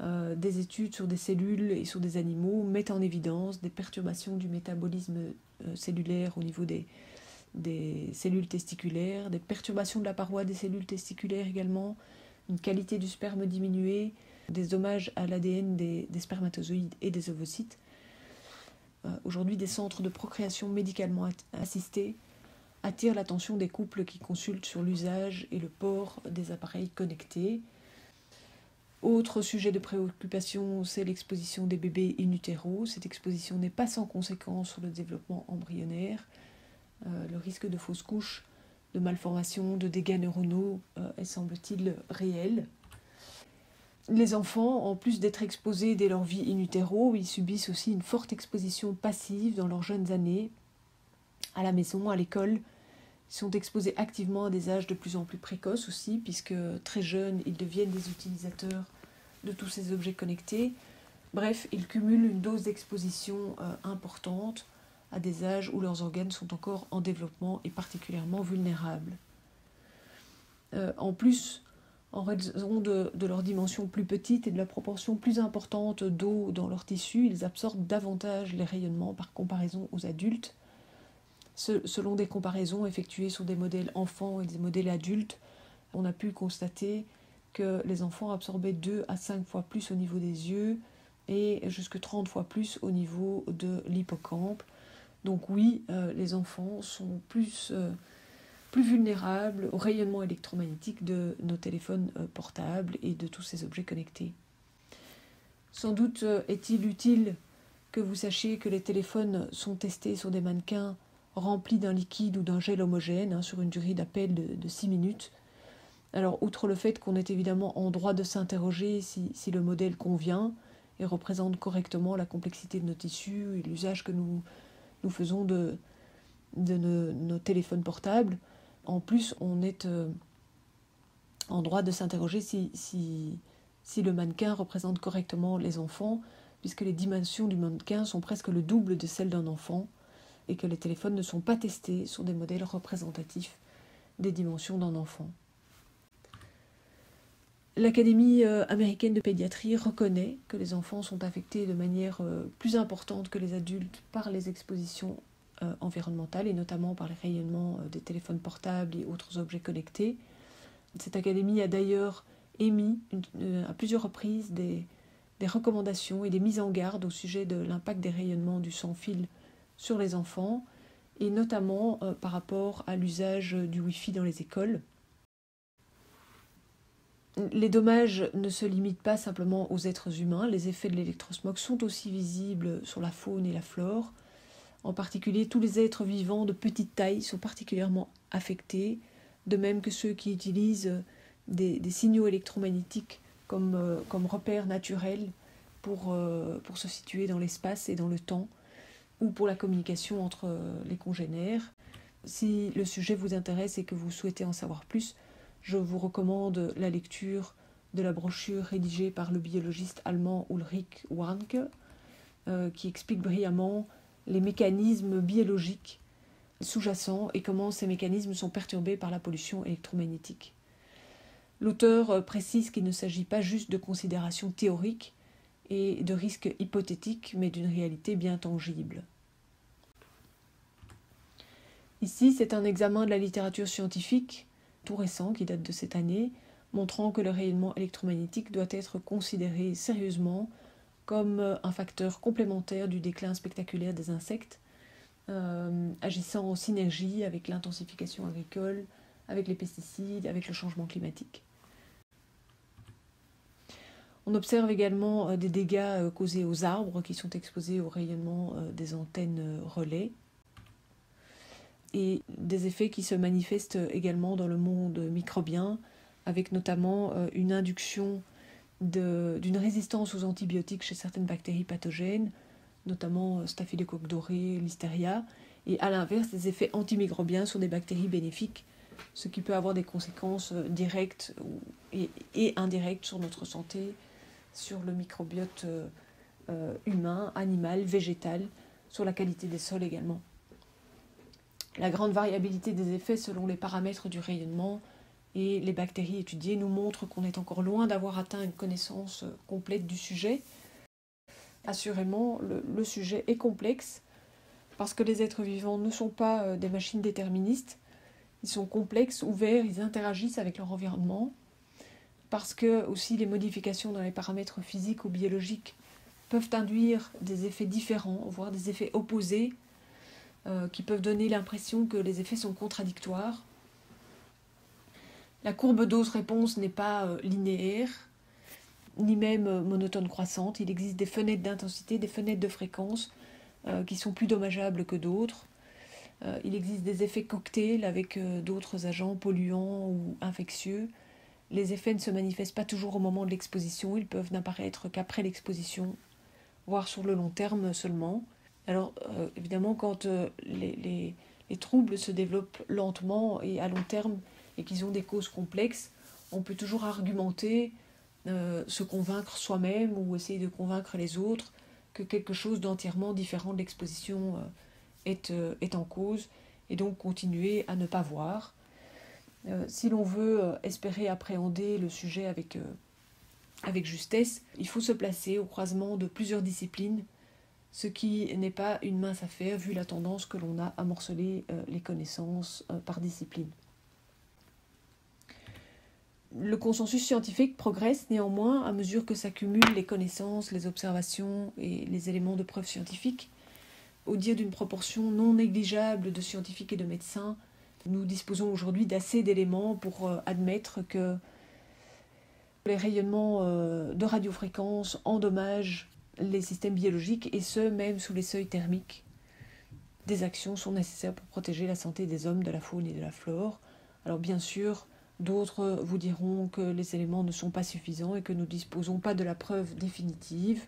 Des études sur des cellules et sur des animaux mettent en évidence des perturbations du métabolisme cellulaire au niveau des cellules testiculaires, des perturbations de la paroi des cellules testiculaires également, une qualité du sperme diminuée, des dommages à l'ADN des spermatozoïdes et des ovocytes. Aujourd'hui, des centres de procréation médicalement assistés attirent l'attention des couples qui consultent sur l'usage et le port des appareils connectés. Autre sujet de préoccupation, c'est l'exposition des bébés in utero. Cette exposition n'est pas sans conséquence sur le développement embryonnaire. Le risque de fausse couche, de malformations, de dégâts neuronaux est, semble-t-il, réel. Les enfants, en plus d'être exposés dès leur vie in utero, ils subissent aussi une forte exposition passive dans leurs jeunes années, à la maison, à l'école. Ils sont exposés activement à des âges de plus en plus précoces aussi, puisque très jeunes, ils deviennent des utilisateurs de tous ces objets connectés. Bref, ils cumulent une dose d'exposition importante à des âges où leurs organes sont encore en développement et particulièrement vulnérables. En plus, en raison de leur dimension plus petite et de la proportion plus importante d'eau dans leurs tissus, ils absorbent davantage les rayonnements par comparaison aux adultes. Selon des comparaisons effectuées sur des modèles enfants et des modèles adultes, on a pu constater que les enfants absorbaient 2 à 5 fois plus au niveau des yeux et jusque 30 fois plus au niveau de l'hippocampe. Donc oui, les enfants sont plus vulnérables au rayonnement électromagnétique de nos téléphones portables et de tous ces objets connectés. Sans doute est-il utile que vous sachiez que les téléphones sont testés sur des mannequins remplis d'un liquide ou d'un gel homogène sur une durée d'appel de 6 minutes. Alors, outre le fait qu'on est évidemment en droit de s'interroger si le modèle convient et représente correctement la complexité de nos tissus et l'usage que nous faisons de nos téléphones portables, en plus, on est en droit de s'interroger si le mannequin représente correctement les enfants, puisque les dimensions du mannequin sont presque le double de celles d'un enfant, et que les téléphones ne sont pas testés sur des modèles représentatifs des dimensions d'un enfant. L'Académie américaine de pédiatrie reconnaît que les enfants sont affectés de manière plus importante que les adultes par les expositions environnementales, et notamment par les rayonnements des téléphones portables et autres objets connectés. Cette académie a d'ailleurs émis à plusieurs reprises des des recommandations et des mises en garde au sujet de l'impact des rayonnements du sans-fil sur les enfants, et notamment par rapport à l'usage du Wi-Fi dans les écoles. Les dommages ne se limitent pas simplement aux êtres humains, les effets de l'électrosmog sont aussi visibles sur la faune et la flore. En particulier, tous les êtres vivants de petite taille sont particulièrement affectés, de même que ceux qui utilisent des signaux électromagnétiques comme repères naturels pour se situer dans l'espace et dans le temps, ou pour la communication entre les congénères. Si le sujet vous intéresse et que vous souhaitez en savoir plus, je vous recommande la lecture de la brochure rédigée par le biologiste allemand Ulrich Warnke, qui explique brillamment les mécanismes biologiques sous-jacents et comment ces mécanismes sont perturbés par la pollution électromagnétique. L'auteur précise qu'il ne s'agit pas juste de considérations théoriques et de risques hypothétiques, mais d'une réalité bien tangible. Ici, c'est un examen de la littérature scientifique, tout récent, qui date de cette année, montrant que le rayonnement électromagnétique doit être considéré sérieusement comme un facteur complémentaire du déclin spectaculaire des insectes, agissant en synergie avec l'intensification agricole, avec les pesticides, avec le changement climatique. On observe également des dégâts causés aux arbres qui sont exposés au rayonnement des antennes relais, et des effets qui se manifestent également dans le monde microbien, avec notamment une induction d'une résistance aux antibiotiques chez certaines bactéries pathogènes, notamment Staphylocoque doré, Listeria, et à l'inverse des effets antimicrobiens sur des bactéries bénéfiques, ce qui peut avoir des conséquences directes et indirectes sur notre santé, sur le microbiote humain, animal, végétal, sur la qualité des sols également. La grande variabilité des effets selon les paramètres du rayonnement et les bactéries étudiées nous montrent qu'on est encore loin d'avoir atteint une connaissance complète du sujet. Assurément, le sujet est complexe parce que les êtres vivants ne sont pas des machines déterministes. Ils sont complexes, ouverts, ils interagissent avec leur environnement, parce que aussi les modifications dans les paramètres physiques ou biologiques peuvent induire des effets différents, voire des effets opposés, qui peuvent donner l'impression que les effets sont contradictoires. La courbe dose-réponse n'est pas linéaire, ni même monotone croissante. Il existe des fenêtres d'intensité, des fenêtres de fréquence qui sont plus dommageables que d'autres. Il existe des effets cocktails avec d'autres agents polluants ou infectieux. Les effets ne se manifestent pas toujours au moment de l'exposition, ils peuvent n'apparaître qu'après l'exposition, voire sur le long terme seulement. Alors évidemment, quand les troubles se développent lentement et à long terme et qu'ils ont des causes complexes, on peut toujours argumenter, se convaincre soi-même ou essayer de convaincre les autres que quelque chose d'entièrement différent de l'exposition est en cause, et donc continuer à ne pas voir. Si l'on veut espérer appréhender le sujet avec justesse, il faut se placer au croisement de plusieurs disciplines, ce qui n'est pas une mince affaire vu la tendance que l'on a à morceler les connaissances par discipline. Le consensus scientifique progresse néanmoins à mesure que s'accumulent les connaissances, les observations et les éléments de preuve scientifiques. Au dire d'une proportion non négligeable de scientifiques et de médecins, nous disposons aujourd'hui d'assez d'éléments pour admettre que les rayonnements de radiofréquence endommagent les systèmes biologiques, et ce, même sous les seuils thermiques. Des actions sont nécessaires pour protéger la santé des hommes, de la faune et de la flore. Alors bien sûr, d'autres vous diront que les éléments ne sont pas suffisants et que nous ne disposons pas de la preuve définitive.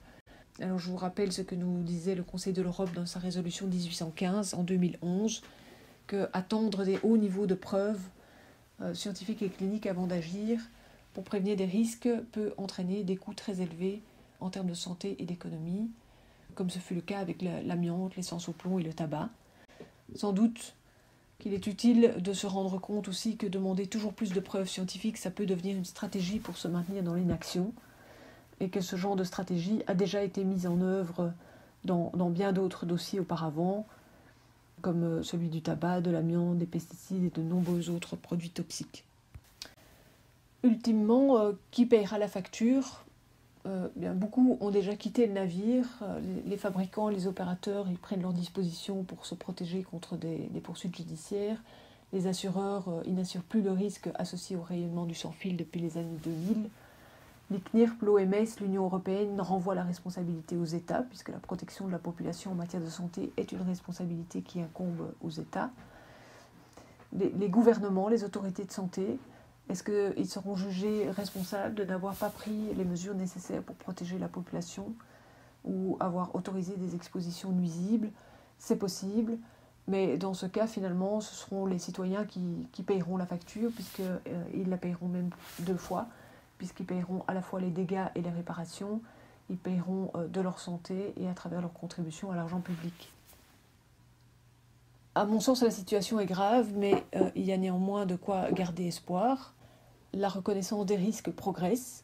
Alors je vous rappelle ce que nous disait le Conseil de l'Europe dans sa résolution 1815 en 2011, qu'attendre des hauts niveaux de preuves scientifiques et cliniques avant d'agir pour prévenir des risques peut entraîner des coûts très élevés en termes de santé et d'économie, comme ce fut le cas avec l'amiante, l'essence au plomb et le tabac. Sans doute qu'il est utile de se rendre compte aussi que demander toujours plus de preuves scientifiques, ça peut devenir une stratégie pour se maintenir dans l'inaction, et que ce genre de stratégie a déjà été mise en œuvre dans bien d'autres dossiers auparavant, comme celui du tabac, de l'amiante, des pesticides et de nombreux autres produits toxiques. Ultimement, qui paiera la facture ? Beaucoup ont déjà quitté le navire. Les fabricants, les opérateurs, ils prennent leurs dispositions pour se protéger contre des poursuites judiciaires. Les assureurs, ils n'assurent plus le risque associé au rayonnement du sans-fil depuis les années 2000. L'ICNIRP, l'OMS, l'Union européenne renvoient la responsabilité aux États, puisque la protection de la population en matière de santé est une responsabilité qui incombe aux États. Les gouvernements, les autorités de santé, est-ce qu'ils seront jugés responsables de n'avoir pas pris les mesures nécessaires pour protéger la population ou avoir autorisé des expositions nuisibles? C'est possible, mais dans ce cas, finalement, ce seront les citoyens qui payeront la facture, puisqu'ils la payeront même 2 fois, puisqu'ils payeront à la fois les dégâts et les réparations, ils payeront de leur santé et à travers leur contribution à l'argent public. À mon sens, la situation est grave, mais il y a néanmoins de quoi garder espoir. La reconnaissance des risques progresse,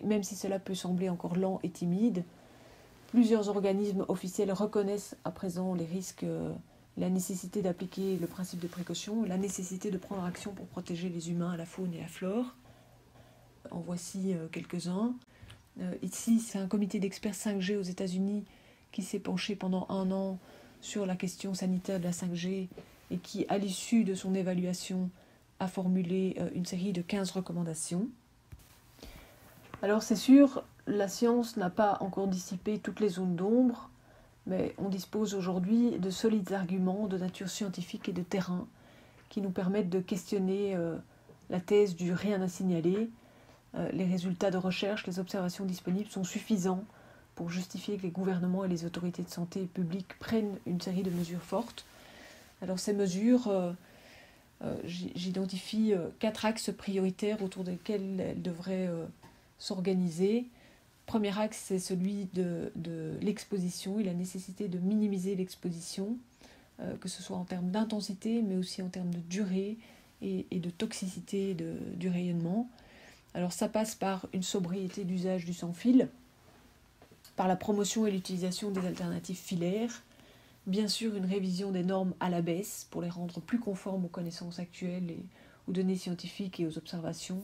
même si cela peut sembler encore lent et timide. Plusieurs organismes officiels reconnaissent à présent les risques, la nécessité d'appliquer le principe de précaution, la nécessité de prendre action pour protéger les humains, la faune et la flore. En voici quelques-uns. Ici, c'est un comité d'experts 5G aux États-Unis qui s'est penché pendant 1 an sur la question sanitaire de la 5G et qui, à l'issue de son évaluation, a formulé une série de 15 recommandations. Alors c'est sûr, la science n'a pas encore dissipé toutes les zones d'ombre, mais on dispose aujourd'hui de solides arguments de nature scientifique et de terrain qui nous permettent de questionner la thèse du rien à signaler. Les résultats de recherche, les observations disponibles sont suffisants pour justifier que les gouvernements et les autorités de santé publique prennent une série de mesures fortes. Alors ces mesures, j'identifie 4 axes prioritaires autour desquels elles devraient s'organiser. Premier axe, c'est celui de l'exposition et la nécessité de minimiser l'exposition, que ce soit en termes d'intensité, mais aussi en termes de durée et de toxicité du rayonnement. Alors ça passe par une sobriété d'usage du sans-fil, par la promotion et l'utilisation des alternatives filaires, bien sûr une révision des normes à la baisse pour les rendre plus conformes aux connaissances actuelles et aux données scientifiques et aux observations,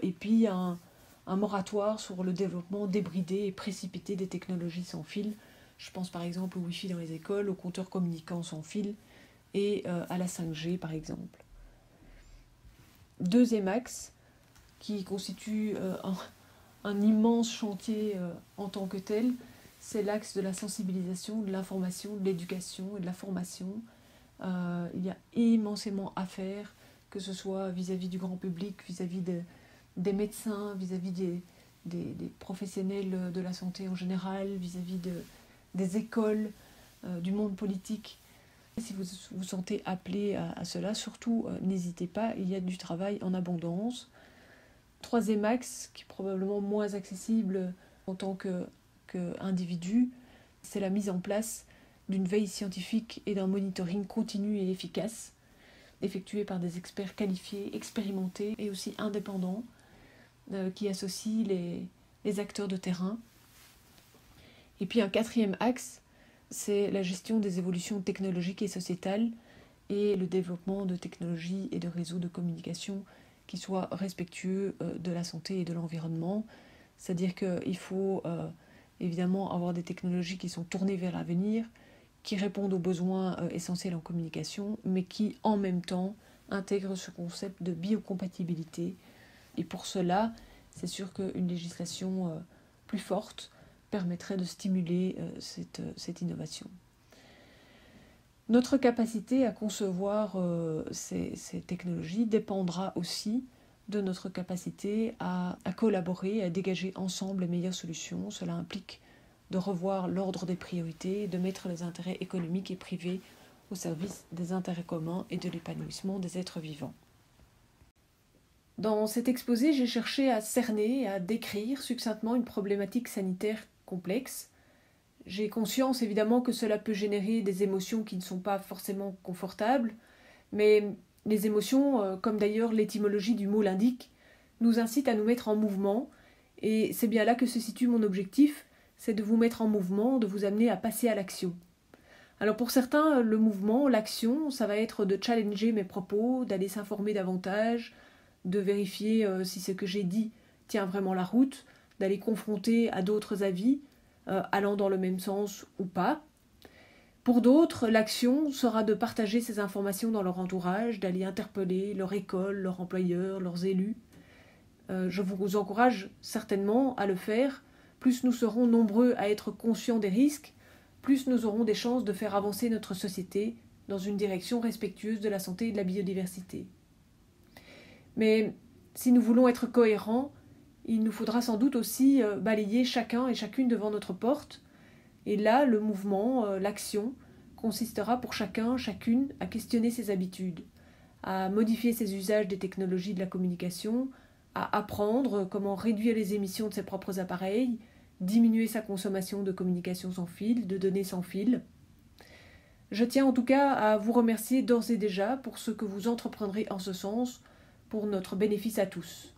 et puis un moratoire sur le développement débridé et précipité des technologies sans fil. Je pense par exemple au Wi-Fi dans les écoles, aux compteurs communicants sans fil et à la 5G par exemple. Deuxième axe, qui constitue un immense chantier en tant que tel, c'est l'axe de la sensibilisation, de l'information, de l'éducation et de la formation. Il y a immensément à faire, que ce soit vis-à-vis du grand public, vis-à-vis des médecins, vis-à-vis des professionnels de la santé en général, vis-à-vis des écoles, du monde politique. Si vous vous sentez appelé à cela, surtout n'hésitez pas, il y a du travail en abondance. Troisième axe, qui est probablement moins accessible en tant qu'individu, c'est la mise en place d'une veille scientifique et d'un monitoring continu et efficace, effectué par des experts qualifiés, expérimentés et aussi indépendants, qui associent les acteurs de terrain. Et puis un quatrième axe, c'est la gestion des évolutions technologiques et sociétales et le développement de technologies et de réseaux de communication qui soient respectueux de la santé et de l'environnement. C'est-à-dire qu'il faut évidemment avoir des technologies qui sont tournées vers l'avenir, qui répondent aux besoins essentiels en communication, mais qui en même temps intègrent ce concept de biocompatibilité. Et pour cela, c'est sûr qu'une législation plus forte permettrait de stimuler cette innovation. Notre capacité à concevoir ces technologies dépendra aussi de notre capacité à collaborer, à dégager ensemble les meilleures solutions. Cela implique de revoir l'ordre des priorités et de mettre les intérêts économiques et privés au service des intérêts communs et de l'épanouissement des êtres vivants. Dans cet exposé, j'ai cherché à cerner et à décrire succinctement une problématique sanitaire complexe. J'ai conscience évidemment que cela peut générer des émotions qui ne sont pas forcément confortables, mais les émotions, comme d'ailleurs l'étymologie du mot l'indique, nous incitent à nous mettre en mouvement, et c'est bien là que se situe mon objectif, c'est de vous mettre en mouvement, de vous amener à passer à l'action. Alors pour certains, le mouvement, l'action, ça va être de challenger mes propos, d'aller s'informer davantage, de vérifier si ce que j'ai dit tient vraiment la route, d'aller confronter à d'autres avis, allant dans le même sens ou pas. Pour d'autres, l'action sera de partager ces informations dans leur entourage, d'aller interpeller leur école, leur employeur, leurs élus. Je vous encourage certainement à le faire. Plus nous serons nombreux à être conscients des risques, plus nous aurons des chances de faire avancer notre société dans une direction respectueuse de la santé et de la biodiversité. Mais si nous voulons être cohérents, il nous faudra sans doute aussi balayer chacun et chacune devant notre porte. Et là, le mouvement, l'action, consistera pour chacun, chacune, à questionner ses habitudes, à modifier ses usages des technologies de la communication, à apprendre comment réduire les émissions de ses propres appareils, diminuer sa consommation de communication sans fil, de données sans fil. Je tiens en tout cas à vous remercier d'ores et déjà pour ce que vous entreprendrez en ce sens, pour notre bénéfice à tous.